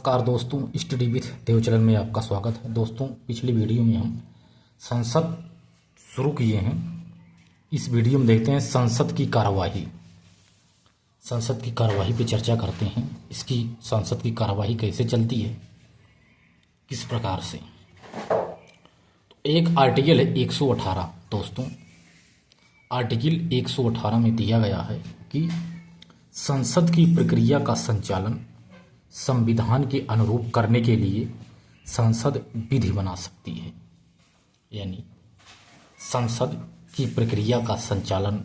नमस्कार दोस्तों, study with Dev channel में आपका स्वागत है। दोस्तों, पिछली वीडियो में हम संसद शुरू किए हैं। इस वीडियो में देखते हैं संसद की कार्यवाही। संसद की कार्यवाही पे चर्चा करते हैं। इसकी संसद की कार्यवाही कैसे चलती है, किस प्रकार से। तो एक आर्टिकल है 118। दोस्तों, आर्टिकल 118 में दिया गया है कि संसद की प्रक्रिया का संचालन संविधान के अनुरूप करने के लिए संसद विधि बना सकती है। यानी संसद की प्रक्रिया का संचालन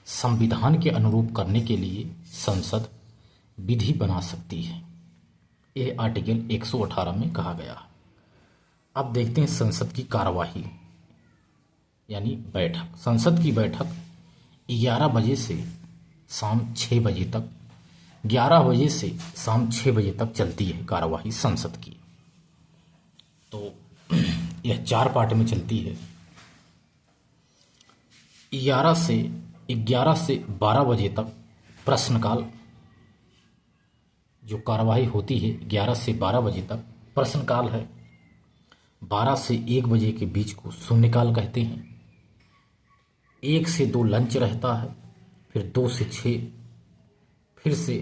संविधान के अनुरूप करने के लिए संसद विधि बना सकती है। ये आर्टिकल 118 में कहा गया है। अब देखते हैं संसद की कार्यवाही यानी बैठक। संसद की बैठक 11 बजे से शाम 6 बजे तक 11 बजे से शाम 6 बजे तक चलती है कार्यवाही संसद की। तो यह 4 पार्ट में चलती है। 11 से 12 बजे तक प्रश्नकाल, जो कार्यवाही होती है 11 से 12 बजे तक प्रश्नकाल है। 12 से 1 बजे के बीच को शून्यकाल कहते हैं। 1 से 2 लंच रहता है। फिर 2 से 6 फिर से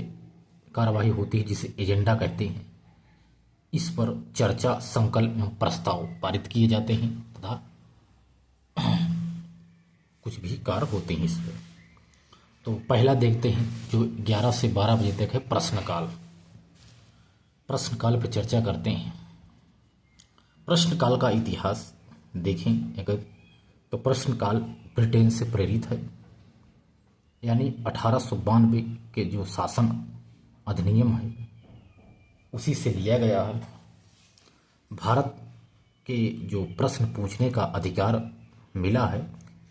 कार्यवाही होती है जिसे एजेंडा कहते हैं। इस पर चर्चा, संकल्प एवं प्रस्ताव पारित किए जाते हैं तथा कुछ भी कार्य होते हैं इस पर। तो पहला देखते हैं जो 11 से 12 बजे तक है प्रश्नकाल। प्रश्नकाल पर चर्चा करते हैं। प्रश्नकाल का इतिहास देखें अगर तो प्रश्नकाल ब्रिटेन से प्रेरित है। यानी 1892 के जो शासन अधिनियम है उसी से लिया गया है। भारत के जो प्रश्न पूछने का अधिकार मिला है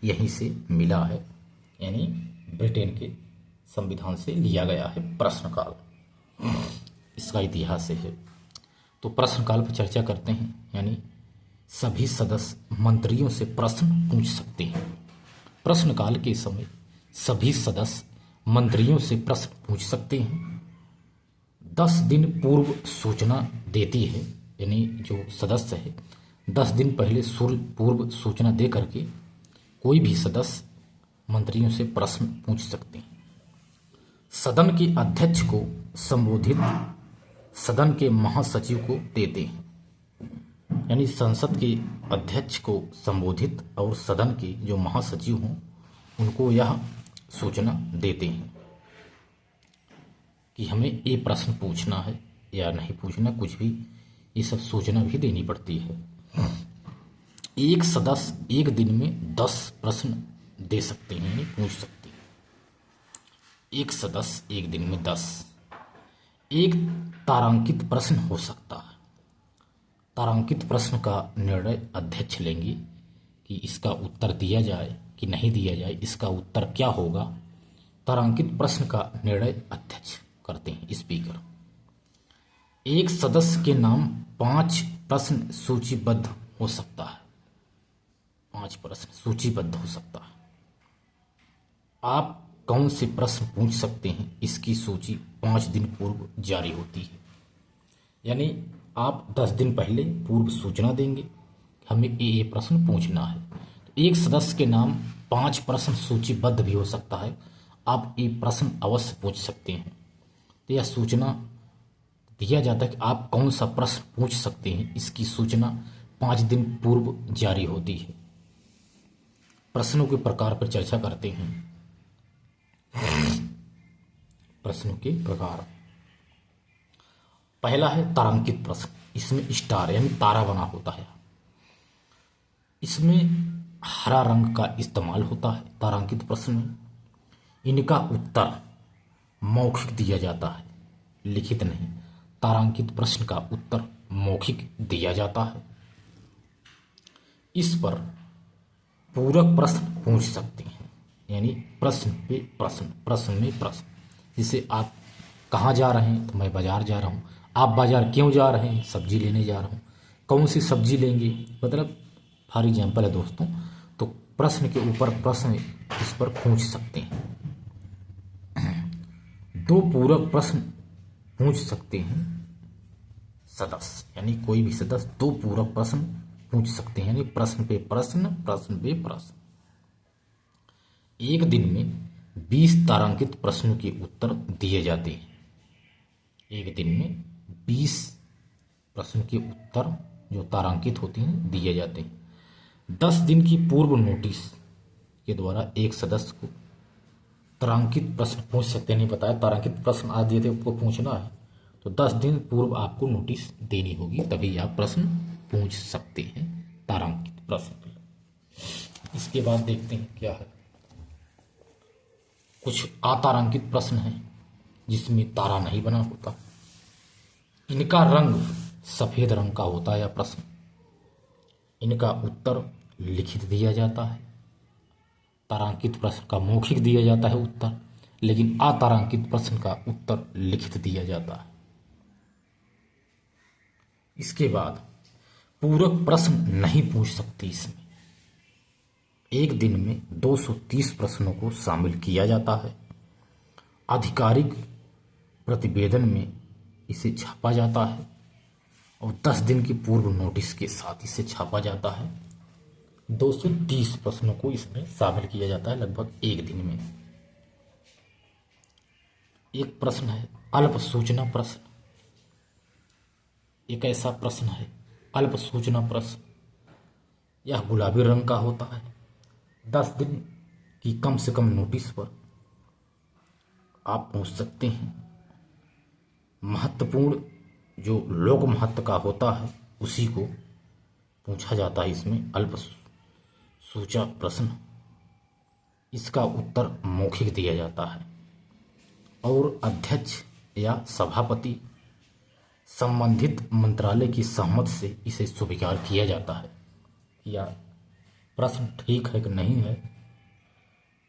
यहीं से मिला है। यानी ब्रिटेन के संविधान से लिया गया है प्रश्नकाल। इसका इतिहास है। तो प्रश्नकाल पर चर्चा करते हैं। यानी सभी सदस्य मंत्रियों से प्रश्न पूछ सकते हैं। प्रश्नकाल के समय सभी सदस्य मंत्रियों से प्रश्न पूछ सकते हैं। 10 दिन पूर्व सूचना देती है। यानी जो सदस्य है 10 दिन पहले पूर्व सूचना दे करके कोई भी सदस्य मंत्रियों से प्रश्न पूछ सकते हैं। सदन के अध्यक्ष को संबोधित सदन के महासचिव को देते हैं। यानी संसद के अध्यक्ष को संबोधित और सदन के जो महासचिव हों उनको यह सूचना देते हैं कि हमें ये प्रश्न पूछना है या नहीं पूछना, कुछ भी ये सब सूचना भी देनी पड़ती है। एक सदस्य एक दिन में 10 प्रश्न दे सकते हैं, यानी पूछ सकते हैं। एक सदस्य एक दिन में 10। एक तारांकित प्रश्न हो सकता है। तारांकित प्रश्न का निर्णय अध्यक्ष लेंगे कि इसका उत्तर दिया जाए कि नहीं दिया जाए, इसका उत्तर क्या होगा। तारांकित प्रश्न का निर्णय अध्यक्ष करते हैं, स्पीकर। एक सदस्य के नाम 5 प्रश्न सूचीबद्ध हो सकता है। 5 प्रश्न सूचीबद्ध हो सकता है। आप कौन से प्रश्न पूछ सकते हैं इसकी सूची 5 दिन पूर्व जारी होती है। यानी आप 10 दिन पहले पूर्व सूचना देंगे हमें ये प्रश्न पूछना है। तो एक सदस्य के नाम 5 प्रश्न सूचीबद्ध भी हो सकता है। आप ये प्रश्न अवश्य पूछ सकते हैं। तो यह सूचना दिया जाता है कि आप कौन सा प्रश्न पूछ सकते हैं, इसकी सूचना 5 दिन पूर्व जारी होती है। प्रश्नों के प्रकार पर चर्चा करते हैं। प्रश्नों के प्रकार, पहला है तारांकित प्रश्न। इसमें स्टार यानी तारा बना होता है। इसमें हरा रंग का इस्तेमाल होता है तारांकित प्रश्न में। इनका उत्तर मौखिक दिया जाता है, लिखित नहीं। तारांकित प्रश्न का उत्तर मौखिक दिया जाता है। इस पर पूरक प्रश्न पूछ सकते हैं। यानी प्रश्न पे प्रश्न, प्रश्न में प्रश्न। जैसे आप कहाँ जा रहे हैं, तो मैं बाजार जा रहा हूँ। आप बाजार क्यों जा रहे हैं, सब्जी लेने जा रहा हूँ। कौन सी सब्जी लेंगे, मतलब फॉर एग्जाम्पल है दोस्तों। तो प्रश्न के ऊपर प्रश्न इस पर पूछ सकते हैं। 2 पूरक प्रश्न पूछ सकते हैं। सदस्य, यानी कोई भी सदस्य 2 पूरक प्रश्न पूछ सकते हैं, यानी प्रश्न पे प्रश्न, प्रश्न पे प्रश्न। एक दिन में 20 तारांकित प्रश्नों के उत्तर दिए जाते हैं। एक दिन में 20 प्रश्न के उत्तर जो तारांकित होते हैं दिए जाते हैं। 10 दिन की पूर्व नोटिस के द्वारा एक सदस्य को तारांकित प्रश्न पूछ सकते हैं। नहीं बताया तारांकित प्रश्न आज दिए थे, आपको पूछना है तो 10 दिन पूर्व आपको नोटिस देनी होगी, तभी आप प्रश्न पूछ सकते हैं तारांकित प्रश्न पे। इसके बाद देखते हैं क्या है। कुछ अतारांकित प्रश्न हैं जिसमें तारा नहीं बना होता। इनका रंग सफेद रंग का होता है। यह प्रश्न, इनका उत्तर लिखित दिया जाता है। तारांकित प्रश्न का मौखिक दिया जाता है उत्तर, लेकिन अतारांकित प्रश्न का उत्तर लिखित दिया जाता है। इसके बाद पूरक प्रश्न नहीं पूछ सकती। इसमें एक दिन में 230 प्रश्नों को शामिल किया जाता है। आधिकारिक प्रतिवेदन में इसे छापा जाता है और 10 दिन की पूर्व नोटिस के साथ इसे छापा जाता है। 230 प्रश्नों को इसमें शामिल किया जाता है लगभग एक दिन में। एक प्रश्न है अल्प सूचना प्रश्न। एक ऐसा प्रश्न है अल्प सूचना प्रश्न। यह गुलाबी रंग का होता है। 10 दिन की कम से कम नोटिस पर आप पूछ सकते हैं। महत्वपूर्ण जो लोक महत्व का होता है उसी को पूछा जाता है इसमें अल्प सूचा प्रश्न। इसका उत्तर मौखिक दिया जाता है और अध्यक्ष या सभापति संबंधित मंत्रालय की सहमति से इसे स्वीकार किया जाता है। या प्रश्न ठीक है कि नहीं है,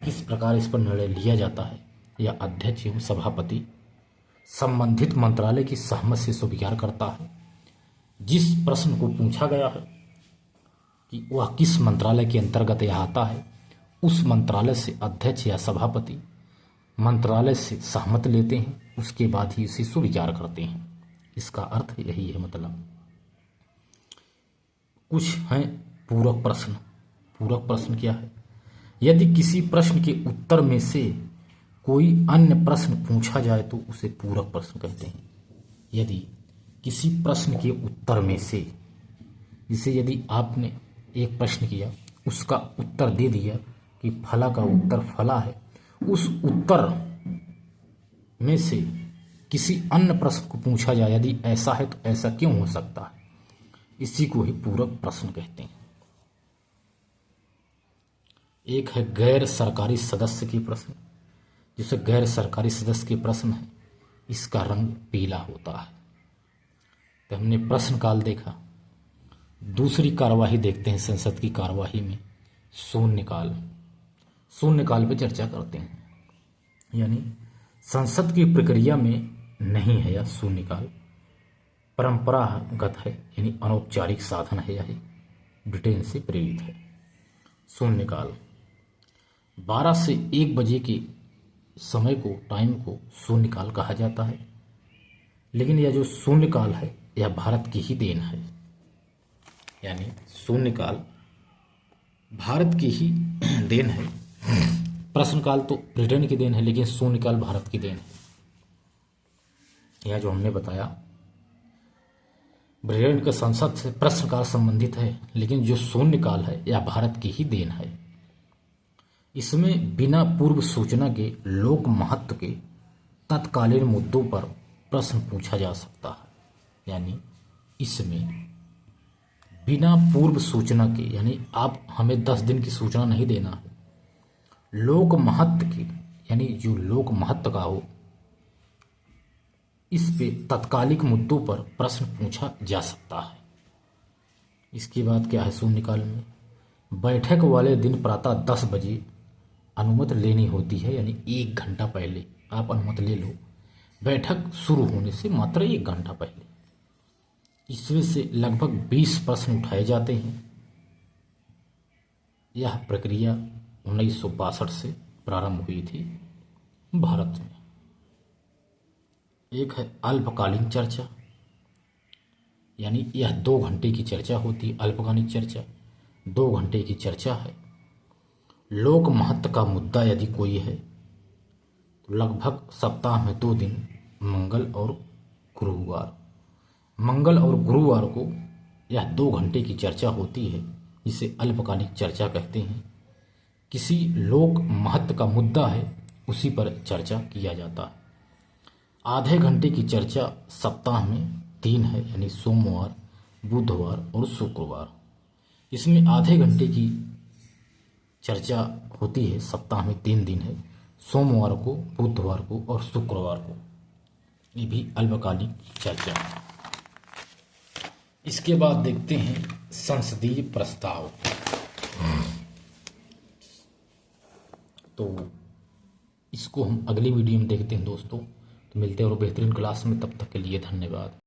किस प्रकार इस पर निर्णय लिया जाता है, या अध्यक्ष एवं सभापति संबंधित मंत्रालय की सहमति से स्वीकार करता है। जिस प्रश्न को पूछा गया है कि वह किस मंत्रालय के अंतर्गत यह आता है, उस मंत्रालय से अध्यक्ष या सभापति मंत्रालय से सहमति लेते हैं, उसके बाद ही इसे स्वीकार करते हैं। इसका अर्थ यही है। मतलब कुछ हैं पूरक प्रश्न। पूरक प्रश्न क्या है? यदि किसी प्रश्न के उत्तर में से कोई अन्य प्रश्न पूछा जाए तो उसे पूरक प्रश्न कहते हैं। यदि किसी प्रश्न के उत्तर में से, जैसे यदि आपने एक प्रश्न किया, उसका उत्तर दे दिया कि फला का उत्तर फला है, उस उत्तर में से किसी अन्य प्रश्न को पूछा जाए, यदि ऐसा है तो ऐसा क्यों हो सकता है, इसी को ही पूरक प्रश्न कहते हैं। एक है गैर सरकारी सदस्य के प्रश्न। जिसे गैर सरकारी सदस्य के प्रश्न है, इसका रंग पीला होता है। तो हमने प्रश्न काल देखा। दूसरी कार्यवाही देखते हैं संसद की कार्यवाही में, शून्यकाल। शून्यकाल पे चर्चा करते हैं। यानी संसद की प्रक्रिया में नहीं है यह शून्यकाल, परंपरागत है, यानी अनौपचारिक साधन है। यह ब्रिटेन से प्रेरित है। शून्यकाल 12 से 1 बजे के समय को, टाइम को शून्यकाल कहा जाता है। लेकिन यह जो शून्यकाल है यह भारत की ही देन है। यानी शून्यकाल भारत की ही देन है। प्रश्नकाल तो ब्रिटेन की देन है, लेकिन शून्यकाल भारत की देन है। यह जो हमने बताया ब्रिटेन के संसद से प्रश्नकाल संबंधित है, लेकिन जो शून्यकाल है यह भारत की ही देन है। इसमें बिना पूर्व सूचना के लोक महत्व के तत्कालीन मुद्दों पर प्रश्न पूछा जा सकता है। यानी इसमें बिना पूर्व सूचना के, यानी आप हमें 10 दिन की सूचना नहीं देना है, लोक महत्व की, यानी जो लोक महत्व का हो, इस पे तत्कालिक मुद्दों पर प्रश्न पूछा जा सकता है। इसके बाद क्या है शून्यकाल में? बैठक वाले दिन प्रातः 10 बजे अनुमति लेनी होती है। यानी 1 घंटा पहले आप अनुमति ले लो, बैठक शुरू होने से मात्र 1 घंटा पहले। इसमें से लगभग 20 प्रश्न उठाए जाते हैं। यह प्रक्रिया 1962 से प्रारंभ हुई थी भारत में। एक है अल्पकालीन चर्चा। यानी यह 2 घंटे की चर्चा होती है। अल्पकालिक चर्चा 2 घंटे की चर्चा है। लोक महत्व का मुद्दा यदि कोई है तो लगभग सप्ताह में 2 दिन मंगल और गुरुवार, मंगल और गुरुवार को यह 2 घंटे की चर्चा होती है, जिसे अल्पकालिक चर्चा कहते हैं। किसी लोक महत्व का मुद्दा है उसी पर चर्चा किया जाता है। आधे घंटे की चर्चा सप्ताह में 3 है, यानी सोमवार, बुधवार और शुक्रवार। इसमें आधे घंटे की चर्चा होती है, सप्ताह में 3 दिन है, सोमवार को, बुधवार को और शुक्रवार को। ये भी अल्पकालिक चर्चा है। इसके बाद देखते हैं संसदीय प्रस्ताव। तो इसको हम अगली वीडियो में देखते हैं दोस्तों। तो मिलते हैं और बेहतरीन क्लास में, तब तक के लिए धन्यवाद।